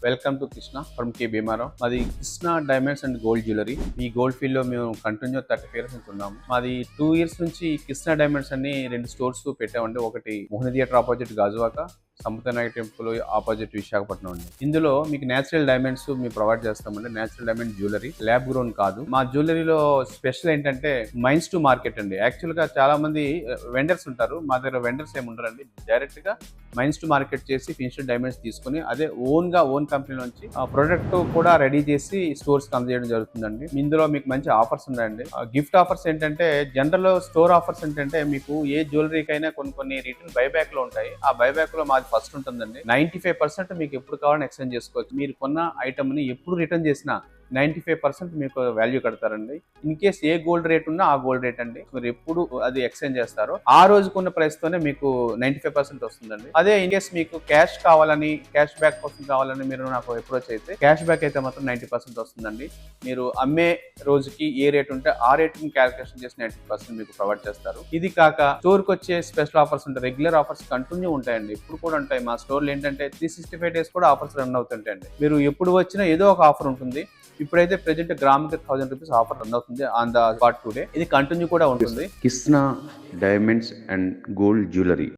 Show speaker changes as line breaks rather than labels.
Welcome to Krishna from K Bhimarao. మాది Krishna diamonds and gold jewellery. ఈ gold field లో మేము కంటిన్యూ 30 ఇయర్స్ నుంచి ఉన్నాము. మాది 2 ఇయర్స్ నుంచి కృష్ణ డైమండ్స్ అని 2 స్టోర్స్ పెట్టామండి. ఒకటి Mohana theatre opposite Gajuwaka, Samudranayaka temple opposite Visakhapatnam అండి. ఇందులో మీకు నేచురల్ డైమండ్స్ మేము ప్రొవైడ్ చేస్తామండి. Natural diamond jewellery, lab grown కాదు. మా జ్యువెలరీలో స్పెషల్ ఏంటంటే మైన్స్ టు మార్కెట్ అండి. యాక్చువల్ గా చాలా మంది వెండర్స్ ఉంటారు, మా దగ్గర వెండర్స్ ఏమి ఉండరండి. డైరెక్ట్ గా మైన్స్ టు మార్కెట్ చేసి ఫినిష్డ్ డైమండ్స్ తీసుకుని అదే ఓన్ కంపెనీ నుంచి ప్రొడక్ట్ కూడా రెడీ చేసి స్టోర్స్ కి అందజేయడం జరుగుతుందండి. ఇందులో మీకు మంచి ఆఫర్స్ ఉన్నాయండి. గిఫ్ట్ ఆఫర్స్ ఏంటంటే జనరల్ స్టోర్ ఆఫర్స్ ఏంటంటే మీకు ఏ జ్యువెలరీకి అయినా కొన్ని రిటర్న్ బైబ్యాక్ లో ఉంటాయి. ఆ బైబ్యాక్ లో మాది ఫస్ట్ ఉంటుందండి. 95% మీకు ఎప్పుడు కావాలని ఎక్స్చేంజ్ చేసుకోవచ్చు. మీరు కొన్న ఐటమ్ ని ఎప్పుడు రిటర్న్ చేసినా 95% మీకు వాల్యూ కడతారండి. In case a gold rate ఉన్నా ఆ గోల్డ్ రేట్ అండి. మీరు ఎప్పుడు అది ఎక్స్చేంజ్ చేస్తారో ఆ రోజుకున్న ప్రైస్ తోనే మీకు 95% వస్తుందండి. అదే ఇన్ కేస్ మీకు క్యాష్ కావాలని, క్యాష్ బ్యాక్ కోసం కావాలని మీరు నాకు అప్రోచ్ అయితే క్యాష్ బ్యాక్ అయితే మాత్రం 90% వస్తుందండి. మీరు అమ్మే రోజుకి ఏ రేట్ ఉంటే ఆ రేట్ ని క్యాలిక్యులేషన్ చేసి 90% మీకు ప్రొవైడ్ చేస్తారు. ఇది కాక స్టోర్ కి వచ్చే స్పెషల్ ఆఫర్స్ ఉంటాయి. రెగ్యులర్ ఆఫర్స్ కంటిన్యూ ఉంటాయండి. ఇప్పుడు కూడా ఉంటాయి. మా స్టోర్లు ఏంటంటే 365 డేస్ కూడా ఆఫర్స్ రన్ అవుతుంటాయండి. మీరు ఎప్పుడు వచ్చినా ఏదో ఒక ఆఫర్ ఉంటుంది. ఇప్పుడైతే ప్రెజెంట్ గ్రామ్కి 1000 రూపీస్ ఆఫర్ రన్ అవుతుంది ఆన్ ద స్పాట్ టుడే. ఇది కంటిన్యూ కూడా ఉంటుంది.
Krishna diamonds and gold jewellery.